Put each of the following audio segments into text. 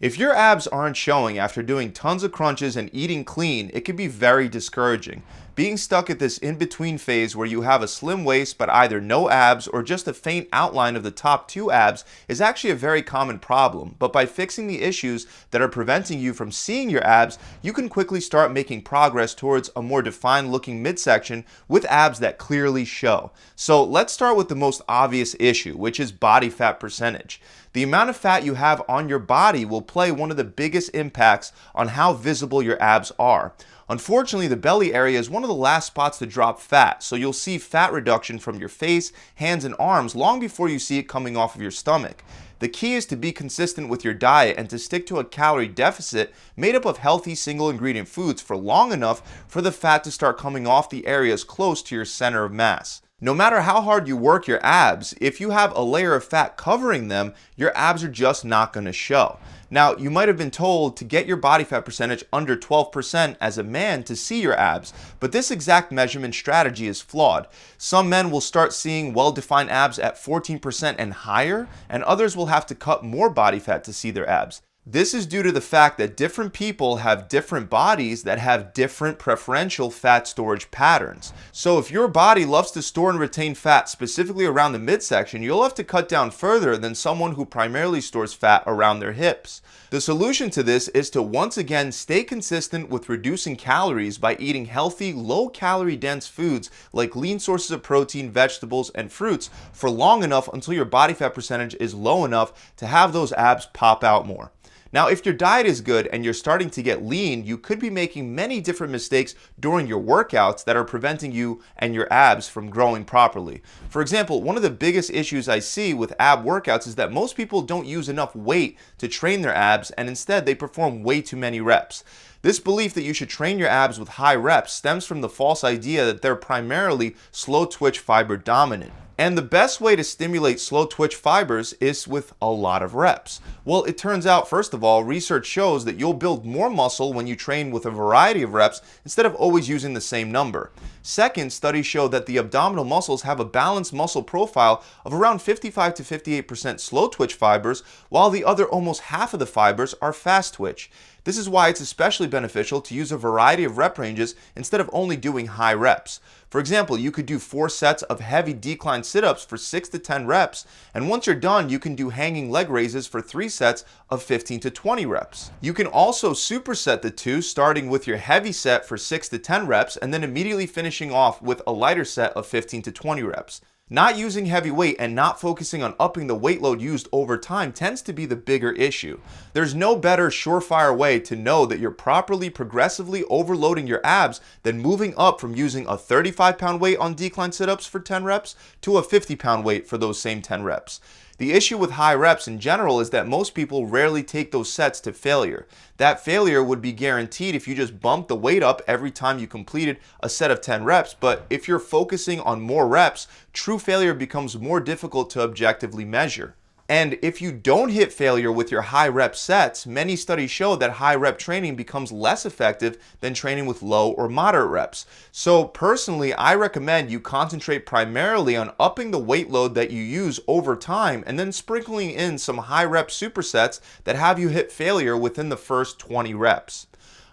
If your abs aren't showing after doing tons of crunches and eating clean, it can be very discouraging. Being stuck at this in-between phase where you have a slim waist but either no abs or just a faint outline of the top two abs is actually a very common problem, but by fixing the issues that are preventing you from seeing your abs, you can quickly start making progress towards a more defined looking midsection with abs that clearly show. So let's start with the most obvious issue, which is body fat percentage. The amount of fat you have on your body will play one of the biggest impacts on how visible your abs are. Unfortunately, the belly area is one of the last spots to drop fat, so you'll see fat reduction from your face, hands, and arms long before you see it coming off of your stomach. The key is to be consistent with your diet and to stick to a calorie deficit made up of healthy single ingredient foods for long enough for the fat to start coming off the areas close to your center of mass. No matter how hard you work your abs, if you have a layer of fat covering them, your abs are just not going to show. Now, you might have been told to get your body fat percentage under 12% as a man to see your abs, but this exact measurement strategy is flawed. Some men will start seeing well-defined abs at 14% and higher, and others will have to cut more body fat to see their abs. This is due to the fact that different people have different bodies that have different preferential fat storage patterns. So if your body loves to store and retain fat specifically around the midsection, you'll have to cut down further than someone who primarily stores fat around their hips. The solution to this is to once again stay consistent with reducing calories by eating healthy, low-calorie dense foods like lean sources of protein, vegetables, and fruits for long enough until your body fat percentage is low enough to have those abs pop out more. Now, if your diet is good and you're starting to get lean, you could be making many different mistakes during your workouts that are preventing you and your abs from growing properly. For example, one of the biggest issues I see with ab workouts is that most people don't use enough weight to train their abs, and instead they perform way too many reps. This belief that you should train your abs with high reps stems from the false idea that they're primarily slow twitch fiber dominant. And the best way to stimulate slow twitch fibers is with a lot of reps. Well, it turns out, first of all, research shows that you'll build more muscle when you train with a variety of reps instead of always using the same number. Second, studies show that the abdominal muscles have a balanced muscle profile of around 55 to 58% slow twitch fibers, while the other almost half of the fibers are fast twitch. This is why it's especially beneficial to use a variety of rep ranges instead of only doing high reps. For example, you could do 4 sets of heavy decline sit-ups for 6 to 10 reps, and once you're done, you can do hanging leg raises for 3 sets of 15 to 20 reps. You can also superset the two, starting with your heavy set for 6 to 10 reps, and then immediately finishing off with a lighter set of 15 to 20 reps. Not using heavy weight and not focusing on upping the weight load used over time tends to be the bigger issue. There's no better surefire way to know that you're properly progressively overloading your abs than moving up from using a 35-pound weight on decline sit-ups for 10 reps to a 50-pound weight for those same 10 reps. The issue with high reps in general is that most people rarely take those sets to failure. That failure would be guaranteed if you just bumped the weight up every time you completed a set of 10 reps, but if you're focusing on more reps, true failure becomes more difficult to objectively measure. And if you don't hit failure with your high rep sets, many studies show that high rep training becomes less effective than training with low or moderate reps. So personally, I recommend you concentrate primarily on upping the weight load that you use over time and then sprinkling in some high rep supersets that have you hit failure within the first 20 reps.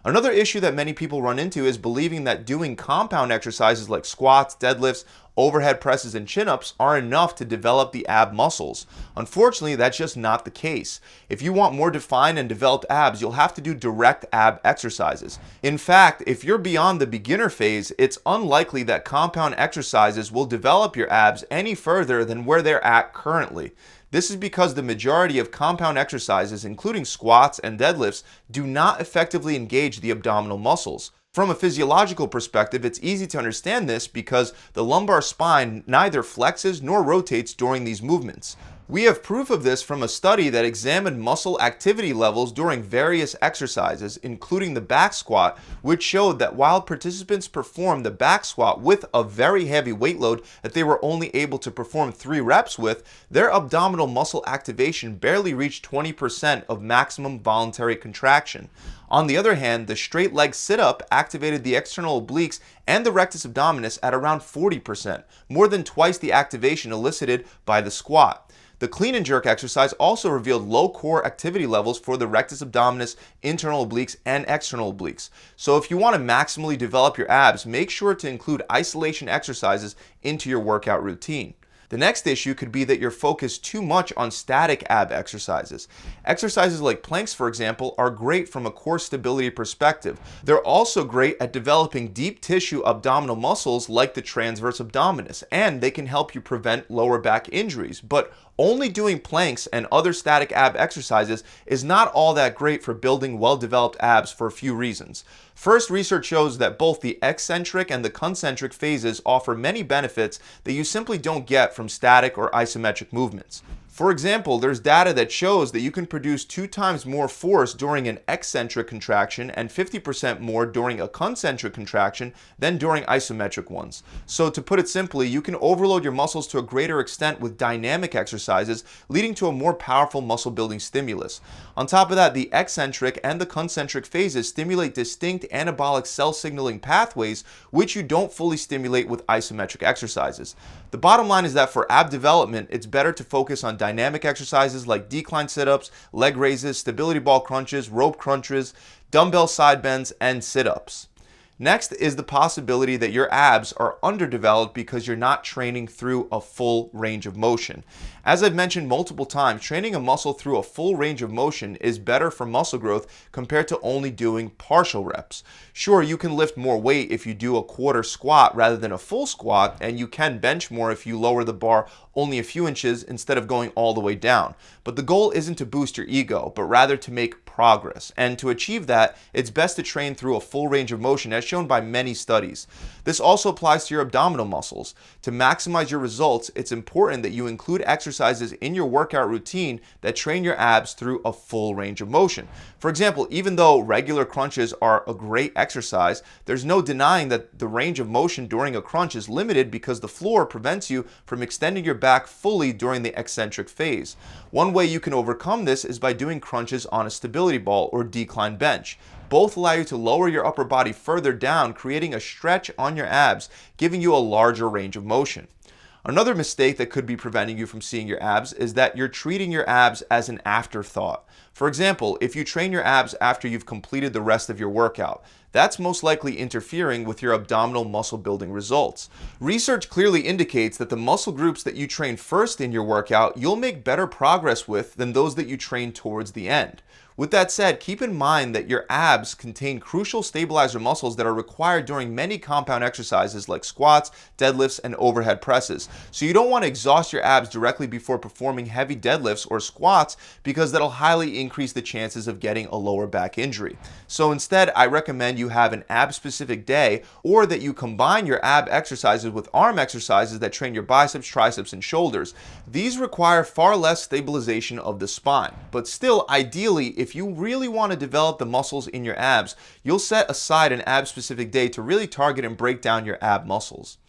Another issue that many people run into is believing that doing compound exercises like squats, deadlifts, overhead presses, and chin-ups are enough to develop the ab muscles. Unfortunately, that's just not the case. If you want more defined and developed abs, you'll have to do direct ab exercises. In fact, if you're beyond the beginner phase, it's unlikely that compound exercises will develop your abs any further than where they're at currently. This is because the majority of compound exercises, including squats and deadlifts, do not effectively engage the abdominal muscles. From a physiological perspective, it's easy to understand this because the lumbar spine neither flexes nor rotates during these movements. We have proof of this from a study that examined muscle activity levels during various exercises, including the back squat, which showed that while participants performed the back squat with a very heavy weight load that they were only able to perform 3 reps with, their abdominal muscle activation barely reached 20% of maximum voluntary contraction. On the other hand, the straight leg sit-up activated the external obliques and the rectus abdominis at around 40%, more than twice the activation elicited by the squat. The clean and jerk exercise also revealed low core activity levels for the rectus abdominis, internal obliques, and external obliques. So if you want to maximally develop your abs, make sure to include isolation exercises into your workout routine. The next issue could be that you're focused too much on static ab exercises. Exercises like planks, for example, are great from a core stability perspective. They're also great at developing deep tissue abdominal muscles like the transverse abdominis, and they can help you prevent lower back injuries. But only doing planks and other static ab exercises is not all that great for building well-developed abs for a few reasons. First, research shows that both the eccentric and the concentric phases offer many benefits that you simply don't get from static or isometric movements. For example, there's data that shows that you can produce 2 times more force during an eccentric contraction and 50% more during a concentric contraction than during isometric ones. So to put it simply, you can overload your muscles to a greater extent with dynamic exercises, leading to a more powerful muscle building stimulus. On top of that, the eccentric and the concentric phases stimulate distinct anabolic cell signaling pathways, which you don't fully stimulate with isometric exercises. The bottom line is that for ab development, it's better to focus on dynamic exercises like decline sit-ups, leg raises, stability ball crunches, rope crunches, dumbbell side bends, and sit-ups. Next is the possibility that your abs are underdeveloped because you're not training through a full range of motion. As I've mentioned multiple times, training a muscle through a full range of motion is better for muscle growth compared to only doing partial reps. Sure, you can lift more weight if you do a quarter squat rather than a full squat, and you can bench more if you lower the bar only a few inches instead of going all the way down. But the goal isn't to boost your ego, but rather to make progress. And to achieve that, it's best to train through a full range of motion, as shown by many studies. This also applies to your abdominal muscles. To maximize your results, it's important that you include exercises in your workout routine that train your abs through a full range of motion. For example, even though regular crunches are a great exercise, there's no denying that the range of motion during a crunch is limited because the floor prevents you from extending your back fully during the eccentric phase. One way you can overcome this is by doing crunches on a stability ball or decline bench. Both allow you to lower your upper body further down, creating a stretch on your abs, giving you a larger range of motion. Another mistake that could be preventing you from seeing your abs is that you're treating your abs as an afterthought. For example, if you train your abs after you've completed the rest of your workout, that's most likely interfering with your abdominal muscle building results. Research clearly indicates that the muscle groups that you train first in your workout, you'll make better progress with than those that you train towards the end. With that said, keep in mind that your abs contain crucial stabilizer muscles that are required during many compound exercises like squats, deadlifts, and overhead presses. So you don't want to exhaust your abs directly before performing heavy deadlifts or squats because that'll highly increase the chances of getting a lower back injury. So instead, I recommend you have an ab-specific day, or that you combine your ab exercises with arm exercises that train your biceps, triceps, and shoulders. These require far less stabilization of the spine, but still, ideally, if you really want to develop the muscles in your abs, you'll set aside an ab-specific day to really target and break down your ab muscles.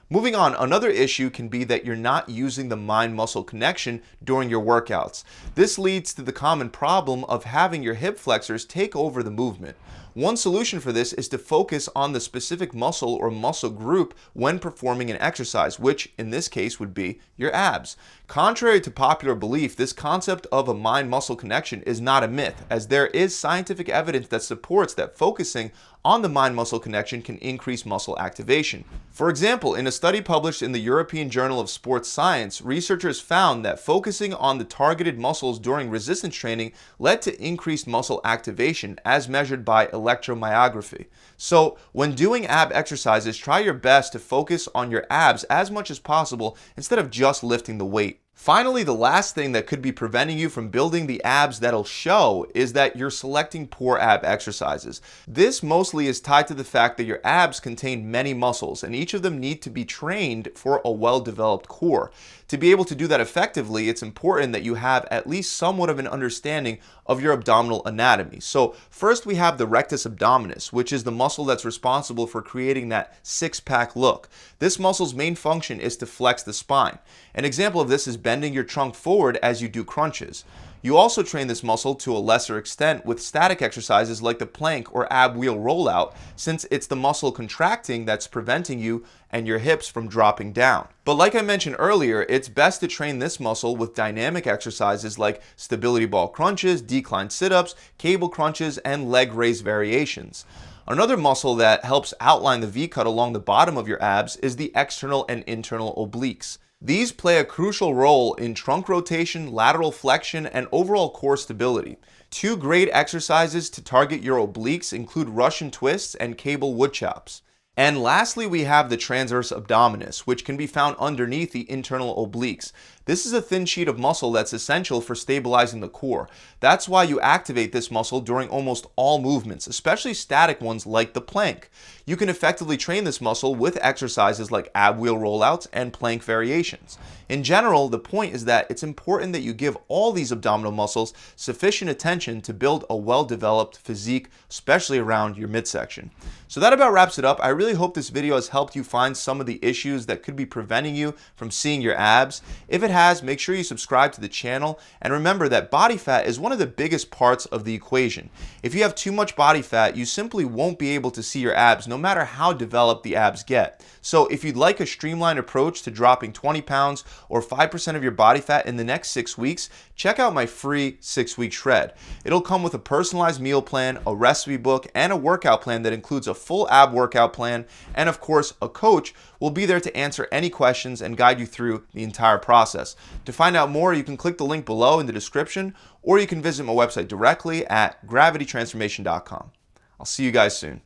Moving on, another issue can be that you're not using the mind-muscle connection during your workouts. This leads to the common problem of having your hip flexors take over the movement. One solution for this is to focus on the specific muscle or muscle group when performing an exercise, which in this case would be your abs. Contrary to popular belief, this concept of a mind-muscle connection is not a myth, as there is scientific evidence that supports that focusing on the mind-muscle connection can increase muscle activation. For example, in a study published in the European Journal of Sports Science, researchers found that focusing on the targeted muscles during resistance training led to increased muscle activation as measured by electromyography. So when doing ab exercises, try your best to focus on your abs as much as possible instead of just lifting the weight. Finally, the last thing that could be preventing you from building the abs that'll show is that you're selecting poor ab exercises. This mostly is tied to the fact that your abs contain many muscles, and each of them need to be trained for a well-developed core. To be able to do that effectively, it's important that you have at least somewhat of an understanding of your abdominal anatomy. So first we have the rectus abdominis, which is the muscle that's responsible for creating that six-pack look. This muscle's main function is to flex the spine. An example of this is bending your trunk forward as you do crunches. You also train this muscle to a lesser extent with static exercises like the plank or ab wheel rollout, since it's the muscle contracting that's preventing you and your hips from dropping down. But like I mentioned earlier, it's best to train this muscle with dynamic exercises like stability ball crunches, decline sit-ups, cable crunches, and leg raise variations. Another muscle that helps outline the V-cut along the bottom of your abs is the external and internal obliques. These play a crucial role in trunk rotation, lateral flexion, and overall core stability. Two great exercises to target your obliques include Russian twists and cable wood chops. And lastly, we have the transverse abdominis, which can be found underneath the internal obliques. This is a thin sheet of muscle that's essential for stabilizing the core. That's why you activate this muscle during almost all movements, especially static ones like the plank. You can effectively train this muscle with exercises like ab wheel rollouts and plank variations. In general, the point is that it's important that you give all these abdominal muscles sufficient attention to build a well-developed physique, especially around your midsection. So that about wraps it up. I really hope this video has helped you find some of the issues that could be preventing you from seeing your abs. If it has, make sure you subscribe to the channel, and remember that body fat is one of the biggest parts of the equation. If you have too much body fat, you simply won't be able to see your abs no matter how developed the abs get. So if you'd like a streamlined approach to dropping 20 pounds or 5% of your body fat in the next 6 weeks, check out my free 6-week shred. It'll come with a personalized meal plan, a recipe book, and a workout plan that includes a full ab workout plan, and of course, a coach will be there to answer any questions and guide you through the entire process. To find out more, you can click the link below in the description, or you can visit my website directly at gravitytransformation.com. I'll see you guys soon.